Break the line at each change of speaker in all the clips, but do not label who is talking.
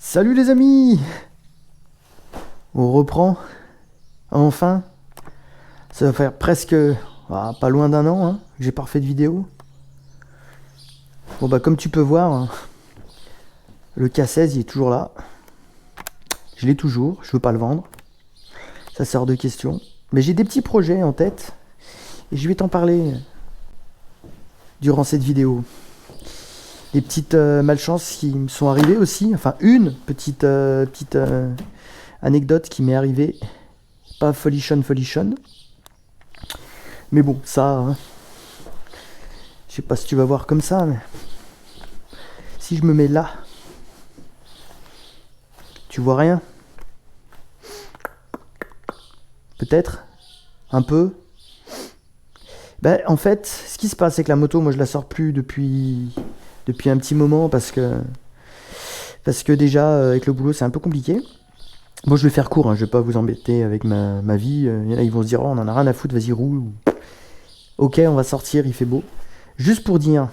Salut les amis! On reprend, enfin. Ça va faire presque, pas loin d'un an, hein, que j'ai pas refait de vidéo. Bon bah comme tu peux voir, hein, le K16 il est toujours là. Je l'ai toujours, je veux pas le vendre. Ça sort de question. Mais j'ai des petits projets en tête. Et je vais t'en parler durant cette vidéo. Des petites malchances qui me sont arrivées aussi. Enfin une petite anecdote qui m'est arrivée. Pas folichonne. Mais bon, ça, hein, je sais pas si tu vas voir comme ça, mais si je me mets là, tu vois rien? Peut-être? Un peu? Ben, en fait, ce qui se passe, c'est que la moto, moi, je la sors plus depuis un petit moment parce que déjà, avec le boulot, c'est un peu compliqué. Bon, je vais faire court, hein, je vais pas vous embêter avec ma vie. Il y en a, ils vont se dire, oh, on en a rien à foutre, vas-y, roule. Ok, on va sortir, il fait beau. Juste pour dire,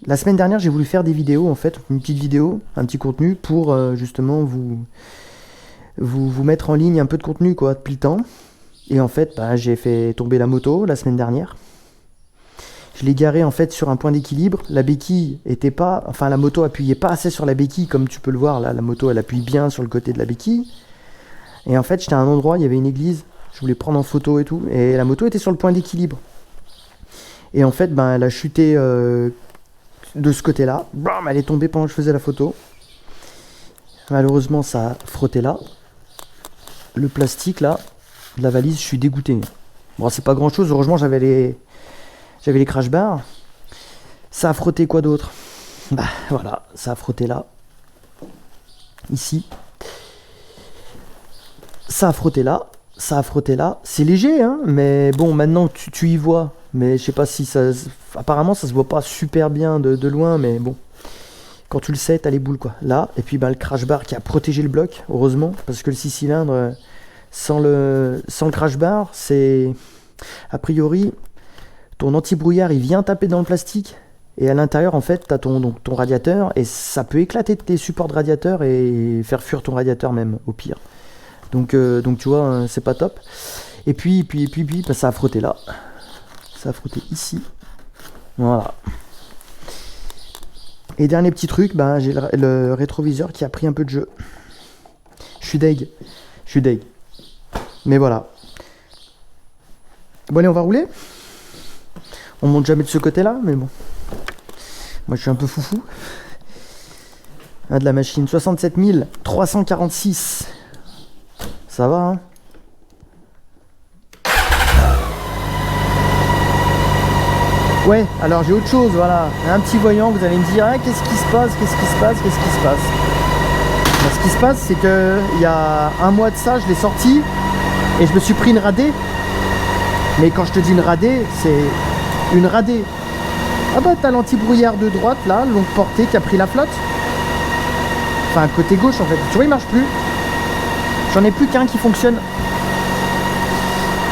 la semaine dernière, j'ai voulu faire des vidéos, en fait, une petite vidéo, un petit contenu pour justement vous mettre en ligne un peu de contenu, quoi, depuis le temps. Et en fait, bah, j'ai fait tomber la moto la semaine dernière. Je l'ai garée en fait sur un point d'équilibre. La béquille était pas, enfin la moto appuyait pas assez sur la béquille, comme tu peux le voir là. La moto, elle appuie bien sur le côté de la béquille. Et en fait, j'étais à un endroit, il y avait une église. Je voulais prendre en photo et tout. Et la moto était sur le point d'équilibre. Et en fait, ben, elle a chuté de ce côté-là. Bam, elle est tombée pendant que je faisais la photo. Malheureusement, ça a frotté là. Le plastique là, de la valise, je suis dégoûté. Bon, c'est pas grand-chose. Heureusement, j'avais les crash bars. Ça a frotté quoi d'autre? Bah voilà, ça a frotté là. Ici. Ça a frotté là. Ça a frotté là. C'est léger, hein, mais bon, maintenant tu y vois. Mais je sais pas si ça... Apparemment, ça se voit pas super bien de loin, mais bon. Quand tu le sais, t'as les boules, quoi. Là, et puis bah, le crash bar qui a protégé le bloc, heureusement, parce que le 6 cylindres, sans le crash bar, c'est... A priori... Ton anti-brouillard, il vient taper dans le plastique. Et à l'intérieur, en fait, tu as ton radiateur. Et ça peut éclater tes supports de radiateur et faire fuir ton radiateur même, au pire. Donc tu vois, c'est pas top. Et puis bah, ça a frotté là. Ça a frotté ici. Voilà. Et dernier petit truc, bah, j'ai le rétroviseur qui a pris un peu de jeu. Je suis deg. Mais voilà. Bon allez, on va rouler. On monte jamais de ce côté-là, mais bon. Moi, je suis un peu foufou. De la machine, 67 346. Ça va, hein? Ouais, alors j'ai autre chose, voilà. Un petit voyant, vous allez me dire, ah, qu'est-ce qui se passe? Ben, ce qui se passe, c'est que il y a un mois de ça, je l'ai sorti et je me suis pris une radée. Mais quand je te dis une radée, c'est... une radée. Ah bah t'as l'anti-brouillard de droite là, longue portée qui a pris la flotte. Enfin côté gauche en fait. Tu vois il marche plus. J'en ai plus qu'un qui fonctionne.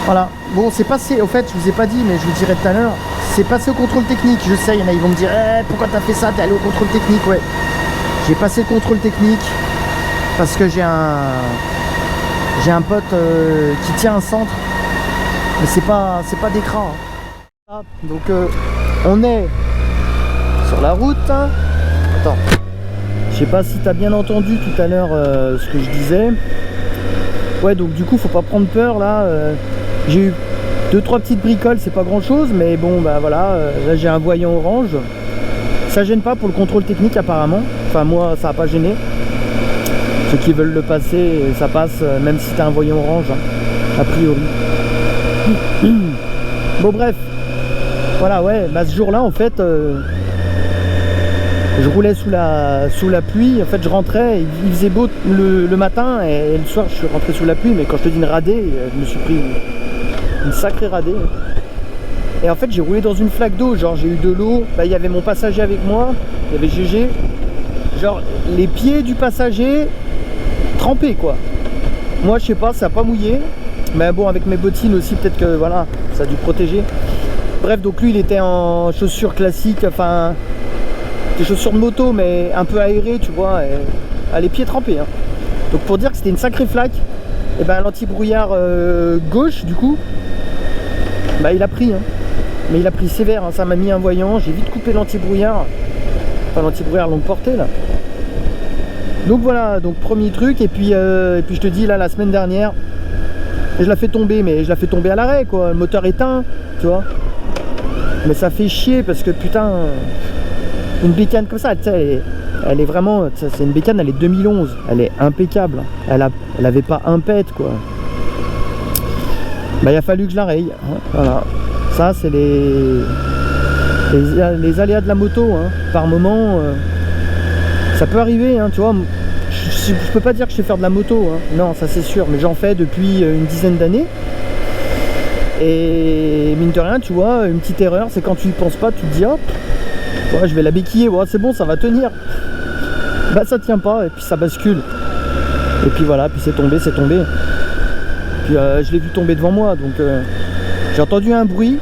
Voilà. Bon c'est passé, au fait je vous ai pas dit mais je vous dirai tout à l'heure. C'est passé au contrôle technique. Je sais, il y en a ils vont me dire pourquoi t'as fait ça, t'es allé au contrôle technique. Ouais. J'ai passé le contrôle technique parce que j'ai un pote qui tient un centre. Mais c'est pas d'écran. Hein. Donc on est sur la route. Attends, je sais pas si tu as bien entendu tout à l'heure ce que je disais. Ouais, donc du coup faut pas prendre peur là. J'ai eu 2-3 petites bricoles, c'est pas grand chose, mais bon bah voilà, là j'ai un voyant orange. Ça gêne pas pour le contrôle technique apparemment. Enfin moi ça a pas gêné. Ceux qui veulent le passer, ça passe même si tu as un voyant orange, hein, a priori. Bon bref. Voilà, ouais, bah ce jour-là, en fait, je roulais sous la pluie. En fait, je rentrais, il faisait beau le matin et le soir, je suis rentré sous la pluie. Mais quand je te dis une radée, je me suis pris une sacrée radée. Et en fait, j'ai roulé dans une flaque d'eau. Genre, j'ai eu de l'eau. Bah, il y avait mon passager avec moi, il y avait GG. Genre, les pieds du passager trempés, quoi. Moi, je sais pas, ça n'a pas mouillé. Mais bon, avec mes bottines aussi, peut-être que voilà, ça a dû protéger. Bref, donc lui il était en chaussures classiques, enfin des chaussures de moto mais un peu aérées, tu vois. Et à les pieds trempés. Hein. Donc pour dire que c'était une sacrée flaque, et ben l'anti-brouillard gauche du coup, bah il a pris. Hein. Mais il a pris sévère, hein. Ça m'a mis un voyant, j'ai vite coupé l'anti-brouillard. Enfin l'anti-brouillard longue portée là. Donc voilà, donc premier truc, et puis je te dis là la semaine dernière, je la fais tomber, mais je la fais tomber à l'arrêt quoi, le moteur éteint, tu vois. Mais ça fait chier parce que putain, une bécane comme ça, tu sais, elle est vraiment, c'est une bécane, elle est 2011, elle est impeccable, elle avait pas un pet quoi. Bah il a fallu que je la raye, hein, voilà. Ça c'est les aléas de la moto, hein. Par moment, ça peut arriver, hein, tu vois. Je peux pas dire que je sais faire de la moto, hein. Non, ça c'est sûr, mais j'en fais depuis une dizaine d'années. Et mine de rien, tu vois, une petite erreur, c'est quand tu y penses pas, tu te dis hop, ouais, je vais la béquiller, ouais, c'est bon, ça va tenir. Bah ça tient pas, et puis ça bascule. Et puis voilà, puis c'est tombé, c'est tombé. Puis je l'ai vu tomber devant moi, donc j'ai entendu un bruit.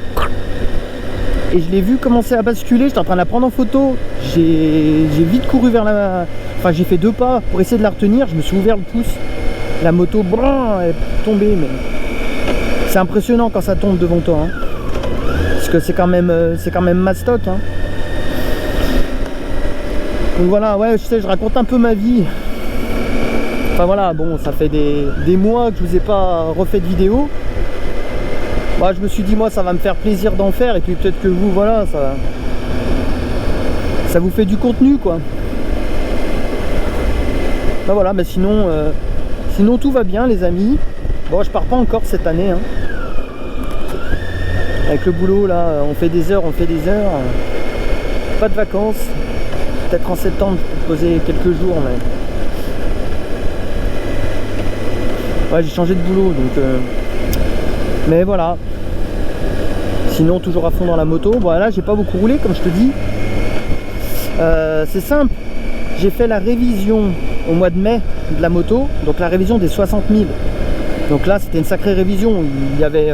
Et je l'ai vu commencer à basculer, j'étais en train de la prendre en photo. J'ai vite couru vers la... Enfin j'ai fait 2 pas pour essayer de la retenir, je me suis ouvert le pouce. La moto, brin, elle est tombée, mais... C'est impressionnant quand ça tombe devant toi, hein. Parce que c'est quand même mastoc, hein. Donc voilà, ouais, je sais, je raconte un peu ma vie. Enfin voilà, bon, ça fait des mois que je vous ai pas refait de vidéo. Bah, je me suis dit, moi, ça va me faire plaisir d'en faire. Et puis peut-être que vous, voilà, ça vous fait du contenu, quoi. Bah voilà, mais sinon tout va bien, les amis. Bon, je pars pas encore cette année, hein. Avec le boulot, là, on fait des heures. Pas de vacances. Peut-être en septembre, je peux poser quelques jours, mais... Ouais, j'ai changé de boulot, donc... Mais voilà. Sinon, toujours à fond dans la moto. Voilà, j'ai pas beaucoup roulé, comme je te dis. C'est simple. J'ai fait la révision au mois de mai de la moto. Donc la révision des 60 000. Donc là, c'était une sacrée révision. Il y avait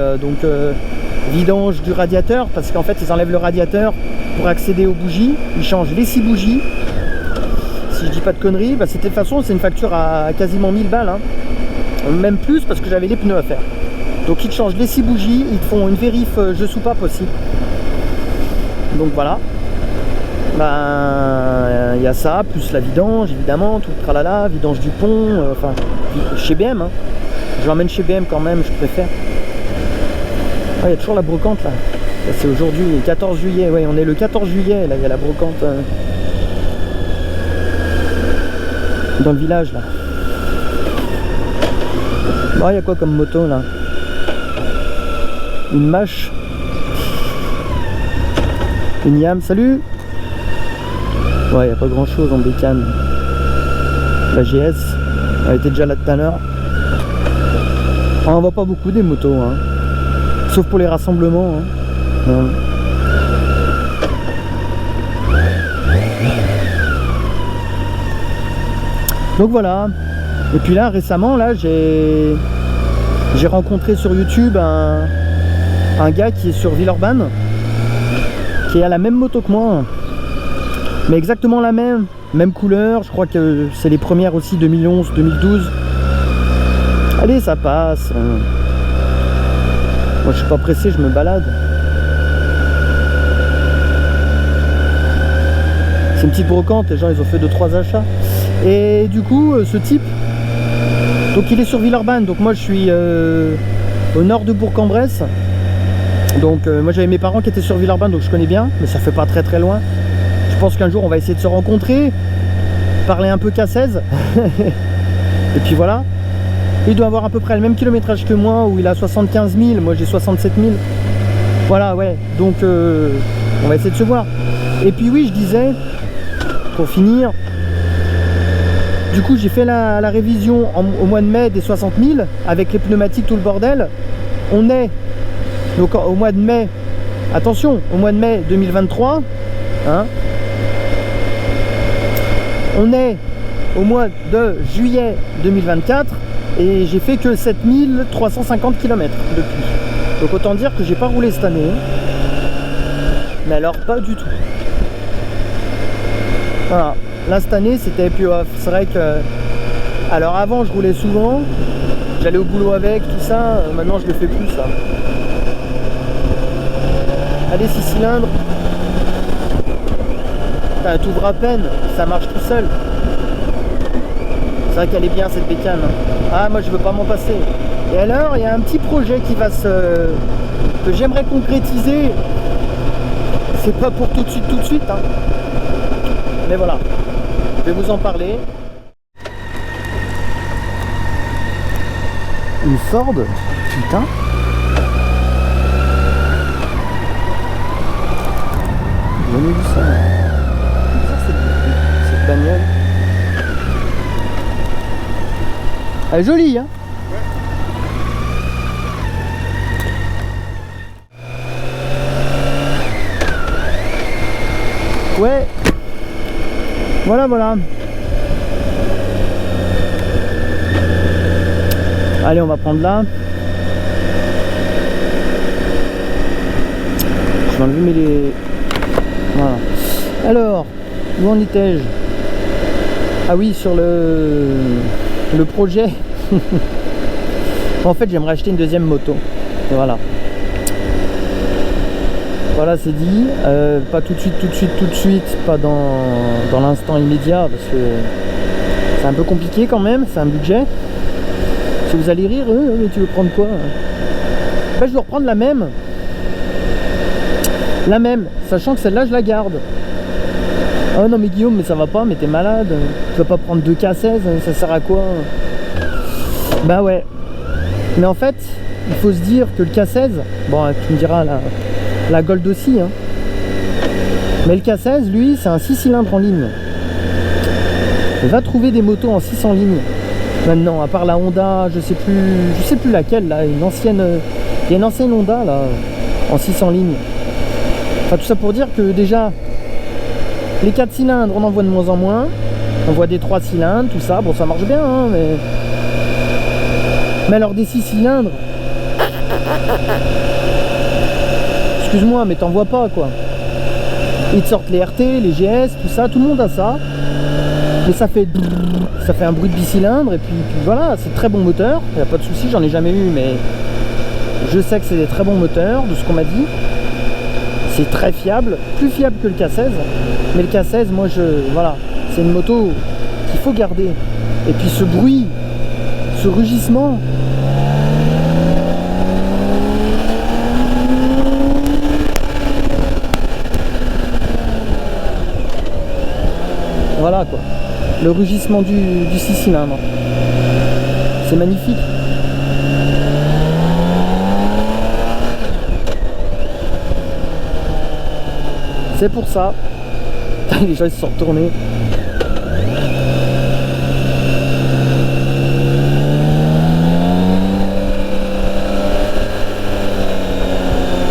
vidange du radiateur. Parce qu'en fait, ils enlèvent le radiateur pour accéder aux bougies. Ils changent les 6 bougies. Si je dis pas de conneries, bah, c'était de toute façon, c'est une facture à quasiment 1000 balles. Hein. Même plus, parce que j'avais les pneus à faire. Donc ils te changent les 6 bougies, ils te font une vérif jeu soupape aussi. Donc voilà. Ben il y a ça, plus la vidange évidemment, tout le tralala, vidange du pont, enfin chez BM. Hein. Je l'emmène chez BM quand même, je préfère. Ah, il y a toujours la brocante là. C'est aujourd'hui, 14 juillet, ouais, on est le 14 juillet, là il y a la brocante dans le village là. Bon, il y a quoi comme moto là? Une mâche, une Yam, salut. Ouais, il n'y a pas grand chose en bécane. La GS, elle était déjà là tout à l'heure. On en voit pas beaucoup des motos, hein. Sauf pour les rassemblements, hein. Ouais. Donc voilà. Et puis là récemment là j'ai rencontré sur YouTube un gars qui est sur Villeurbanne, qui a la même moto que moi, mais exactement la même couleur. Je crois que c'est les premières aussi 2011 2012. Allez, ça passe. Moi je suis pas pressé, je me balade. C'est une petite brocante, les gens ils ont fait 2-3 achats. Et du coup ce type, donc il est sur Villeurbanne, donc moi je suis au nord de Bourg-en-Bresse. Donc moi j'avais mes parents qui étaient sur Villeurbanne, donc je connais bien, mais ça fait pas très loin. Je pense qu'un jour on va essayer de se rencontrer, parler un peu K16. Et puis voilà. Il doit avoir à peu près le même kilométrage que moi, où il a 75 000, moi j'ai 67 000. Voilà, ouais, donc on va essayer de se voir. Et puis oui, je disais, pour finir, du coup j'ai fait la révision au mois de mai des 60 000, avec les pneumatiques, tout le bordel. On est, donc au mois de mai, attention, au mois de mai 2023, hein, on est au mois de juillet 2024, et j'ai fait que 7350 km depuis. Donc autant dire que j'ai pas roulé cette année. Mais alors pas du tout. Voilà. Là cette année c'était plus off. C'est vrai que alors avant je roulais souvent, j'allais au boulot avec, tout ça, maintenant je le fais plus ça. Allez, 6 cylindres, t'ouvres à peine, ça marche tout seul. C'est vrai qu'elle est bien cette bécane. Ah, moi je veux pas m'en passer. Et alors il y a un petit projet qui va que j'aimerais concrétiser. C'est pas pour tout de suite hein. Mais voilà, je vais vous en parler. Une Ford, putain. J'ai jamais vu ça. Cette bagnole. Elle est jolie hein. Ouais. Voilà, voilà. Allez, on va prendre là. Je vais enlever les... Voilà. Alors, où en étais-je? Ah oui, sur le projet. En fait, j'aimerais acheter une deuxième moto. Et voilà. Voilà, c'est dit. Pas tout de suite, pas dans l'instant immédiat, parce que c'est un peu compliqué quand même, c'est un budget. Si vous allez rire, mais tu veux prendre quoi? Ben, je veux reprendre la même. La même, sachant que celle-là, je la garde. Oh non mais Guillaume, mais ça va pas, mais t'es malade. Tu vas pas prendre 2 K16, ça sert à quoi? Bah ouais. Mais en fait, il faut se dire que le K16, bon, tu me diras la Gold aussi, hein. Mais le K16, lui, c'est un 6 cylindres en ligne. Va trouver des motos en 6 en ligne. Maintenant, à part la Honda, je sais plus laquelle, là, il y a une ancienne Honda, là, en 6 en ligne. Enfin, tout ça pour dire que déjà, les 4 cylindres, on en voit de moins en moins. On voit des 3 cylindres, tout ça, bon, ça marche bien, hein, mais alors des 6 cylindres, excuse-moi, mais t'en vois pas, quoi. Ils te sortent les RT, les GS, tout ça, tout le monde a ça. Mais ça fait un bruit de bicylindre, et puis voilà, c'est très bon moteur, il n'y a pas de souci, j'en ai jamais eu, mais je sais que c'est des très bons moteurs, de ce qu'on m'a dit. C'est très fiable, plus fiable que le K16, mais le K16, moi, voilà, c'est une moto qu'il faut garder. Et puis ce bruit, ce rugissement, voilà quoi, le rugissement du 6 cylindres, c'est magnifique. C'est pour ça. Les gens ils se sont retournés.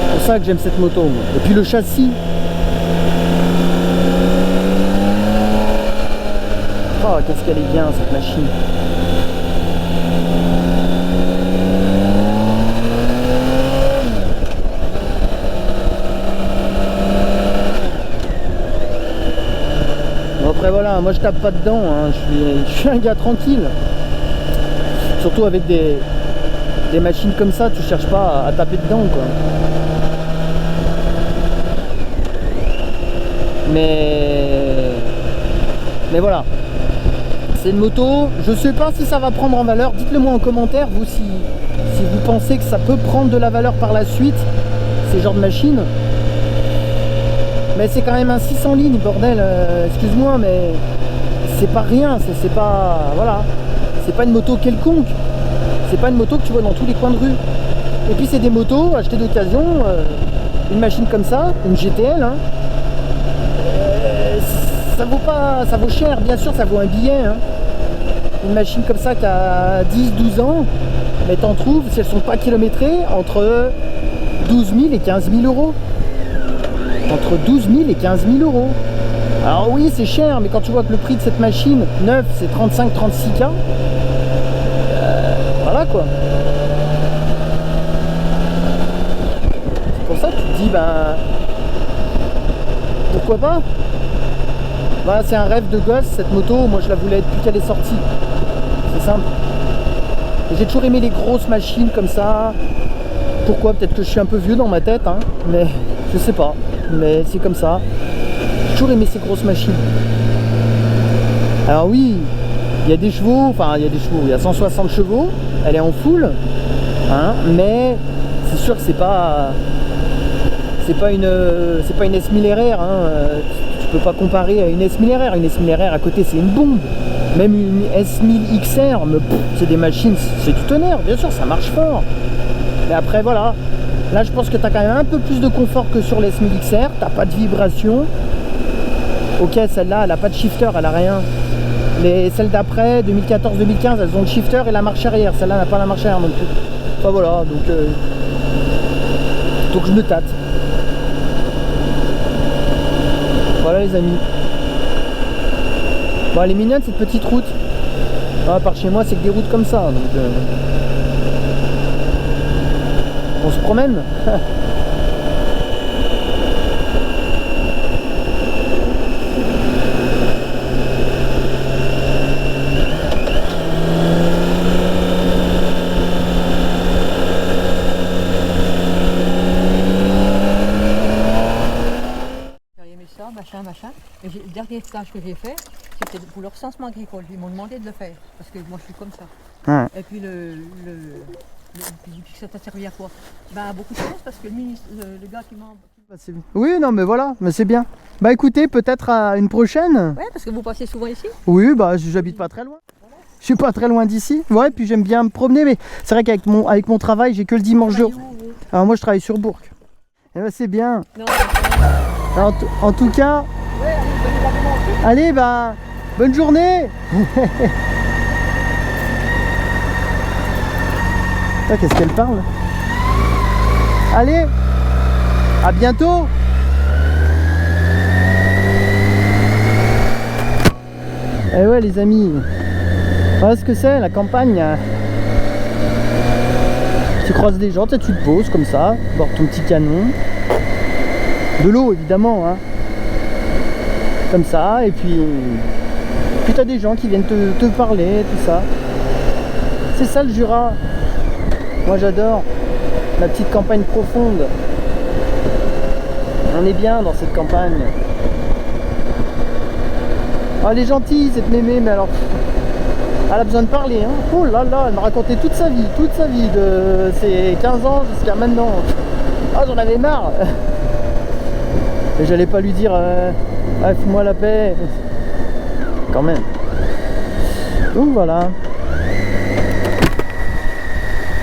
C'est pour ça que j'aime cette moto. Et puis le châssis. Oh, qu'est-ce qu'elle est bien cette machine. Après voilà, moi je tape pas dedans, hein. Je suis un gars tranquille. Surtout avec des machines comme ça, tu cherches pas à taper dedans quoi. Mais voilà. C'est une moto, je sais pas si ça va prendre en valeur, dites-le moi en commentaire, vous si vous pensez que ça peut prendre de la valeur par la suite, ces genres de machines. Mais c'est quand même un 600 lignes, bordel, excuse-moi, mais c'est pas rien, c'est pas, voilà, c'est pas une moto quelconque, c'est pas une moto que tu vois dans tous les coins de rue. Et puis c'est des motos achetées d'occasion, une machine comme ça, une GTL, hein, ça vaut cher, bien sûr ça vaut un billet, hein. Une machine comme ça qui a 10-12 ans, mais t'en trouves, si elles sont pas kilométrées, entre 12 000 et 15 000 euros. Entre 12 000 et 15 000 euros. Alors oui, c'est cher, mais quand tu vois que le prix de cette machine neuve, c'est 35-36K, voilà quoi. C'est pour ça que tu te dis, ben, pourquoi pas? Voilà, c'est un rêve de gosse cette moto, moi je la voulais depuis qu'elle est sortie. C'est simple. J'ai toujours aimé les grosses machines comme ça. Pourquoi? Peut-être que je suis un peu vieux dans ma tête, hein, mais je sais pas. Mais c'est comme ça. J'ai toujours aimé ces grosses machines. Alors oui, il y a des chevaux, enfin il y a des chevaux, il y a 160 chevaux, elle est en full, hein, mais c'est sûr que c'est pas une S1000 RR, hein, tu peux pas comparer à une S1000 RR. Une S1000 RR à côté c'est une bombe. Même une S1000 XR, c'est des machines, c'est du tonnerre, bien sûr, ça marche fort. Mais après, voilà. Là, je pense que tu as quand même un peu plus de confort que sur les S1000 XR. Tu n'as pas de vibration. Ok, celle-là, elle n'a pas de shifter, elle n'a rien. Celles d'après, 2014-2015, elles ont le shifter et la marche arrière. Celle-là n'a pas la marche arrière non plus. Enfin, voilà, donc je me tâte. Voilà, les amis. Bon, elle est mignonne cette petite route. Ah, par chez moi, c'est que des routes comme ça. Donc, on se promène.
J'ai aimé ça, machin. Et le dernier stage que j'ai fait, c'était pour le recensement agricole. Ils m'ont demandé de le faire, parce que moi je suis comme ça.
Ouais.
Et puis puis ça t'a servi à quoi? Bah beaucoup de choses, parce que le ministre, le gars qui m'a...
Oui, non, mais voilà, mais c'est bien. Bah écoutez, peut-être à une prochaine.
Ouais, parce que vous passez souvent ici.
Oui, bah j'habite pas très loin. Je suis pas très loin d'ici. Ouais, puis j'aime bien me promener, mais c'est vrai qu'avec mon travail, j'ai que le dimanche de... Alors moi, je travaille sur Bourg. Et bah c'est bien.
Non,
En tout cas,
ouais, allez, la manger.
allez, bah, bonne journée. Ah, qu'est-ce qu'elle parle? Allez, à bientôt. Eh ouais, les amis, voilà ce que c'est la campagne. Tu croises des gens, tu te poses comme ça, bord ton petit canon, de l'eau évidemment, hein. Comme ça, et puis tu as des gens qui viennent te parler, tout ça. C'est ça le Jura. Moi j'adore la petite campagne profonde. On est bien dans cette campagne. Ah, elle est gentille cette mémé, mais alors elle a besoin de parler, hein. Oh là là, elle m'a raconté toute sa vie de ses 15 ans jusqu'à maintenant. Ah, j'en avais marre. Et j'allais pas lui dire ah, fous-moi la paix. Quand même. Donc voilà.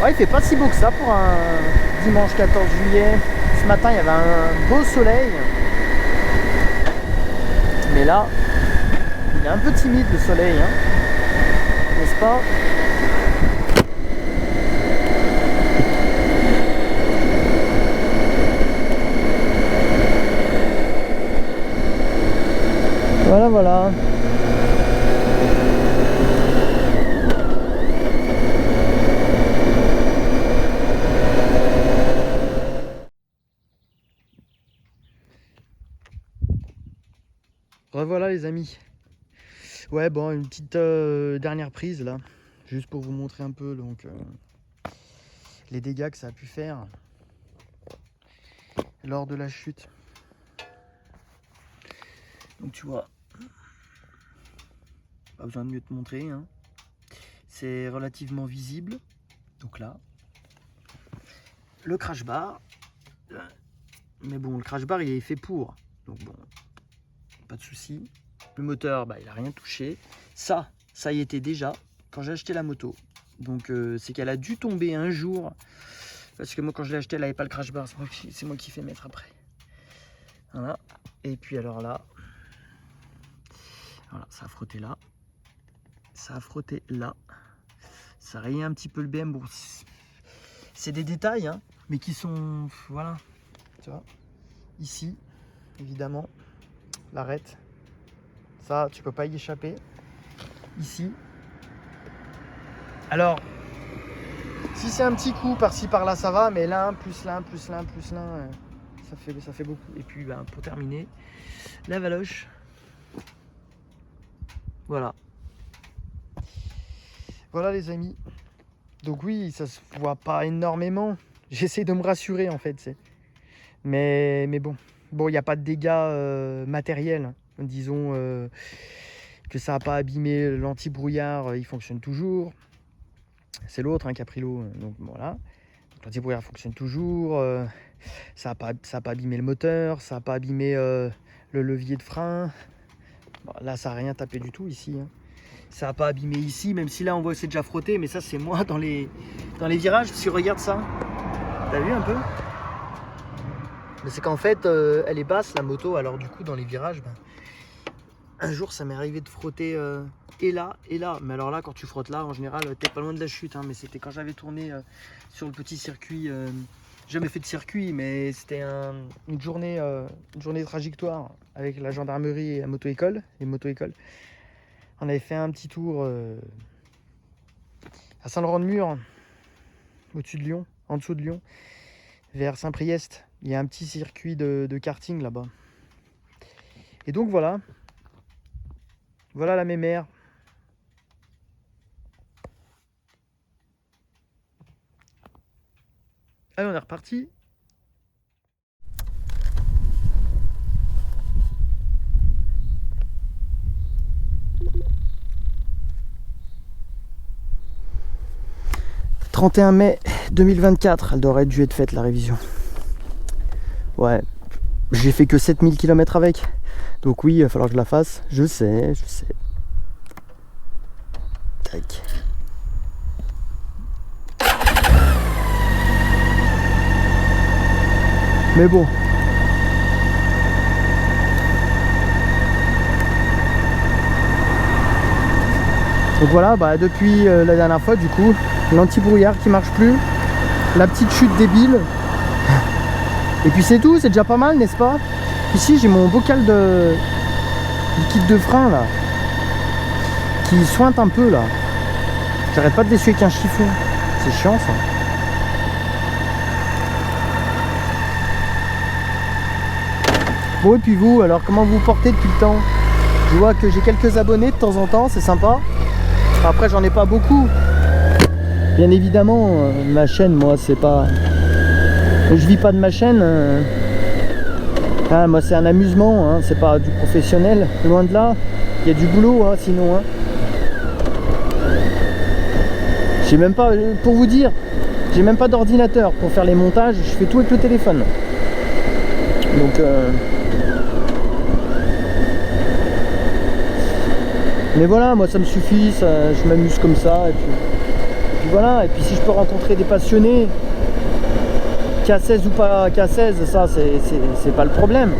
Ouais, il fait pas si beau que ça pour un dimanche 14 juillet. Ce matin, il y avait un beau soleil. Mais là, il est un peu timide le soleil, hein. N'est-ce pas? Voilà, voilà. Revoilà les amis. Ouais, bon, une petite dernière prise là, juste pour vous montrer un peu donc les dégâts que ça a pu faire lors de la chute. Donc tu vois, pas besoin de mieux te montrer, hein. C'est relativement visible. Donc là, le crash bar, mais bon, le crash bar il est fait pour, donc bon, pas de souci. Le moteur, bah, il a rien touché. Ça y était déjà quand j'ai acheté la moto. Donc c'est qu'elle a dû tomber un jour. Parce que moi quand je l'ai acheté, elle n'avait pas le crash bar. C'est moi qui fais mettre après. Voilà. Et puis alors là, voilà, ça a frotté là. Ça a frotté là. Ça a rayé un petit peu le BM. Bon, c'est des détails, hein, mais qui sont... Voilà. Tu vois. Ici, évidemment, l'arête. Ça, tu peux pas y échapper. Ici. Alors, si c'est un petit coup par-ci par-là, ça va, mais l'un, plus l'un, plus l'un, plus l'un, ça fait beaucoup. Et puis, ben, pour terminer, la valoche. Voilà. Voilà les amis. Donc oui, ça se voit pas énormément. J'essaie de me rassurer en fait. Mais bon. Bon, il n'y a pas de dégâts matériels. Disons que ça n'a pas abîmé l'anti-brouillard, il fonctionne toujours. C'est l'autre qui a pris l'eau. Donc voilà. L'anti-brouillard fonctionne toujours. Ça n'a pas abîmé le moteur. Ça n'a pas abîmé le levier de frein. Bon, là, ça n'a rien tapé du tout ici. Ça n'a pas abîmé ici, même si là on voit que c'est déjà frotté, mais ça c'est moi dans les virages. Si tu regardes ça, t'as vu un peu? Mais c'est qu'en fait elle est basse la moto, alors du coup dans les virages, un jour ça m'est arrivé de frotter et là, mais alors là quand tu frottes là en général t'es pas loin de la chute, mais c'était quand j'avais tourné sur le petit circuit, jamais fait de circuit, mais c'était une journée trajectoire avec la gendarmerie et la moto-école, les moto-écoles. On avait fait un petit tour à Saint-Laurent-de-Mur, au-dessus de Lyon, en dessous de Lyon, vers Saint-Priest. Il y a un petit circuit de karting là-bas. Et donc voilà. Voilà la mémère. Allez, on est reparti. « 31 mai 2024, elle aurait dû être faite la révision. Ouais, j'ai fait que 7000 km avec. Donc oui, il va falloir que je la fasse. Je sais. Tac. Mais bon. Donc voilà, depuis la dernière fois, du coup, l'anti-brouillard qui marche plus, la petite chute débile. Et puis c'est tout, c'est déjà pas mal, n'est-ce pas? Ici, j'ai mon bocal de liquide de frein là, qui sointe un peu là. J'arrête pas de l'essuyer avec un chiffon. C'est chiant ça. Bon, et puis vous, alors comment vous portez depuis le temps? Je vois que j'ai quelques abonnés de temps en temps, c'est sympa. Après, j'en ai pas beaucoup. Bien évidemment, ma chaîne, moi, c'est pas... Je vis pas de ma chaîne. Moi, c'est un amusement, c'est pas du professionnel. Loin de là, il y a du boulot, sinon. J'ai même pas, pour vous dire, j'ai même pas d'ordinateur pour faire les montages. Je fais tout avec le téléphone. Donc... Mais voilà, moi ça me suffit, je m'amuse comme ça, et puis voilà, et puis si je peux rencontrer des passionnés, K16 ou pas K16, ça c'est pas le problème.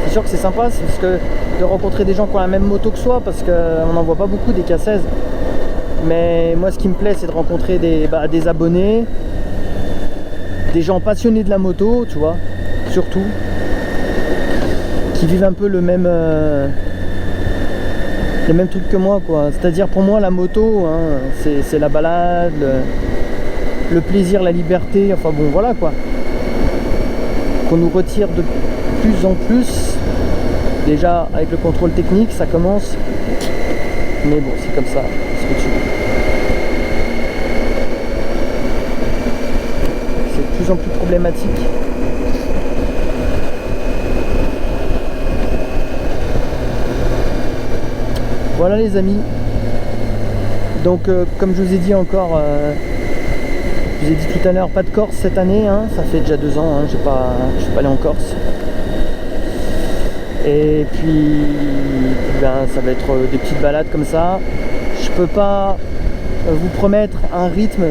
C'est sûr que c'est sympa, c'est parce que de rencontrer des gens qui ont la même moto que soi, parce qu'on n'en voit pas beaucoup des K16. Mais moi ce qui me plaît c'est de rencontrer des abonnés, des gens passionnés de la moto, tu vois, surtout, qui vivent un peu le même truc que moi, quoi. C'est-à-dire pour moi la moto, c'est la balade, le plaisir, la liberté, enfin bon voilà quoi. Qu'on nous retire de plus en plus. Déjà avec le contrôle technique ça commence. Mais bon c'est comme ça, c'est ce que tu veux. C'est de plus en plus problématique. Voilà les amis, donc comme je vous ai dit encore, je vous ai dit tout à l'heure, pas de Corse cette année, ça fait déjà 2 ans, je suis pas allé en Corse. Et puis ça va être des petites balades comme ça. Je peux pas vous promettre un rythme,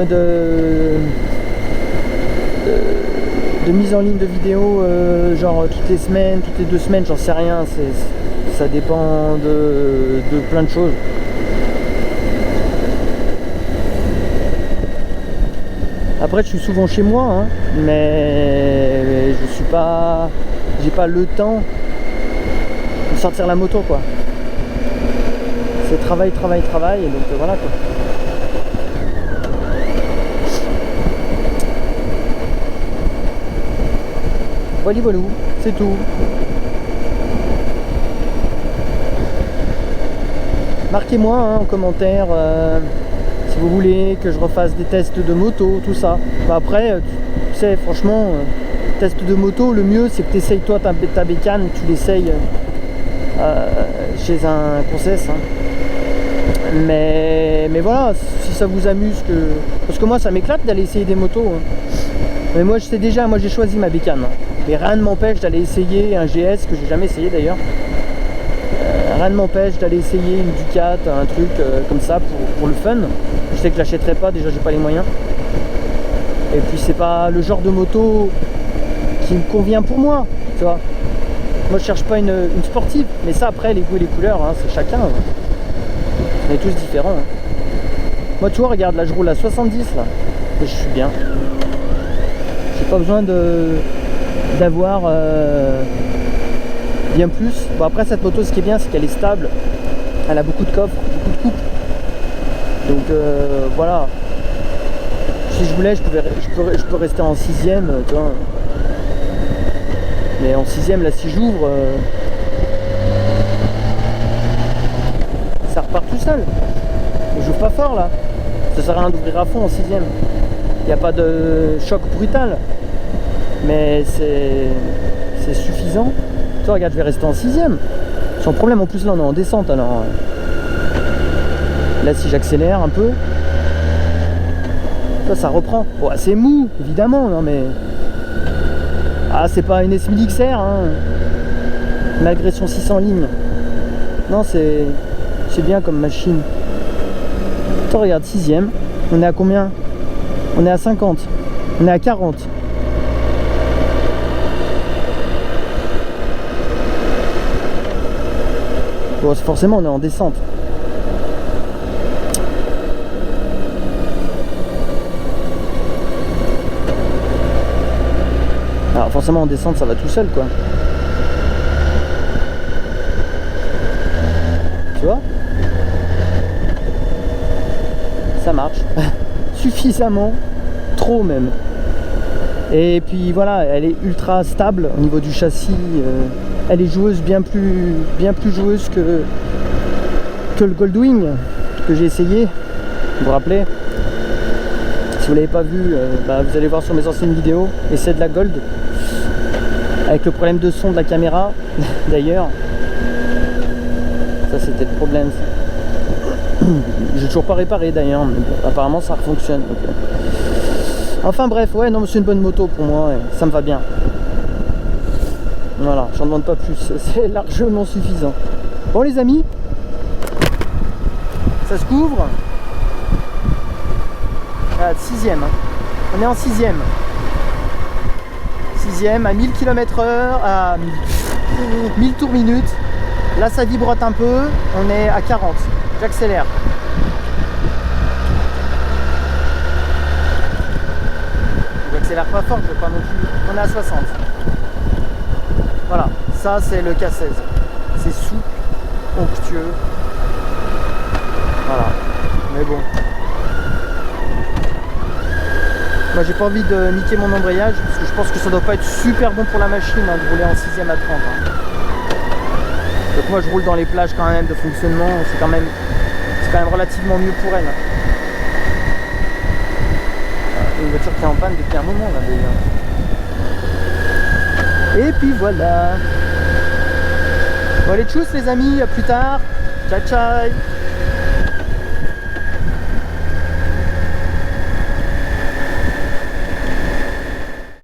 de mise en ligne de vidéos genre toutes les semaines, toutes les 2 semaines, j'en sais rien, ça dépend de plein de choses. Après je suis souvent chez moi, mais j'ai pas le temps de sortir la moto quoi. C'est travail, et donc voilà quoi. Voilà, c'est tout. Marquez-moi en commentaire si vous voulez que je refasse des tests de moto, tout ça. Bah, après, tu sais, franchement, test de moto, le mieux c'est que tu essayes toi ta bécane, tu l'essayes chez un concession. Hein. Mais voilà, si ça vous amuse, parce que moi ça m'éclate d'aller essayer des motos. Hein. Mais moi je sais déjà, moi j'ai choisi ma bécane. Hein. Et rien ne m'empêche d'aller essayer un GS que j'ai jamais essayé d'ailleurs. Rien ne m'empêche d'aller essayer une Ducat, un truc comme ça pour le fun. Je sais que je l'achèterai pas, déjà j'ai pas les moyens. Et puis c'est pas le genre de moto qui me convient pour moi, tu vois. Moi je cherche pas une sportive, mais ça après les goûts et les couleurs, hein, c'est chacun. Hein. On est tous différents. Hein. Moi tu vois, regarde, là je roule à 70 là, et je suis bien. J'ai pas besoin d'avoir bien plus. Bon après cette moto, ce qui est bien, c'est qu'elle est stable, elle a beaucoup de coffres, beaucoup de coupes. Donc voilà. Si je voulais, je peux rester en 6ème, tu vois. Mais en 6ème, là, si j'ouvre, ça repart tout seul. Et j'ouvre pas fort, là. Ça sert à rien d'ouvrir à fond en 6ème. Il n'y a pas de choc brutal. Mais c'est suffisant. Tu vois, regarde, je vais rester en 6ème. Sans problème. En plus, là, on est en descente, alors. Là, si j'accélère un peu, ça reprend. Bon, c'est mou, évidemment, non mais... Ah, c'est pas une S1000 XR, hein. Malgré son 600 lignes. Non, c'est bien comme machine. Attends, regarde, 6ème. On est à combien? On est à 50. On est à 40. Bon, forcément, on est en descente. Alors forcément en descente ça va tout seul quoi. Tu vois? Ça marche. Suffisamment. Trop même. Et puis voilà, elle est ultra stable au niveau du châssis. Elle est joueuse, bien plus joueuse que le Goldwing que j'ai essayé. Vous vous rappelez? Si vous l'avez pas vu, vous allez voir sur mes anciennes vidéos. Et c'est de la Gold. Avec le problème de son de la caméra, d'ailleurs. Ça c'était le problème. J'ai toujours pas réparé d'ailleurs, mais apparemment ça fonctionne. Donc, enfin bref, ouais, non, c'est une bonne moto pour moi, ça me va bien. Voilà, j'en demande pas plus, c'est largement suffisant. Bon les amis, ça se couvre. Ah, 6ème, hein. On est en 6ème. 6ème à 1000 km/h, à 1000 tours minute. Là ça vibrote un peu, on est à 40. J'accélère. J'accélère pas fort, je veux pas non plus. On est à 60. Voilà, ça c'est le K16. C'est souple, onctueux. Voilà. Mais bon. Moi j'ai pas envie de niquer mon embrayage parce que je pense que ça doit pas être super bon pour la machine hein, de rouler en 6ème à 30. Hein. Donc moi je roule dans les plages quand même de fonctionnement, c'est quand même relativement mieux pour elle. Une voiture qui est en panne depuis un moment là d'ailleurs. Et puis voilà. Bon allez tchuss les amis, à plus tard. Ciao ciao.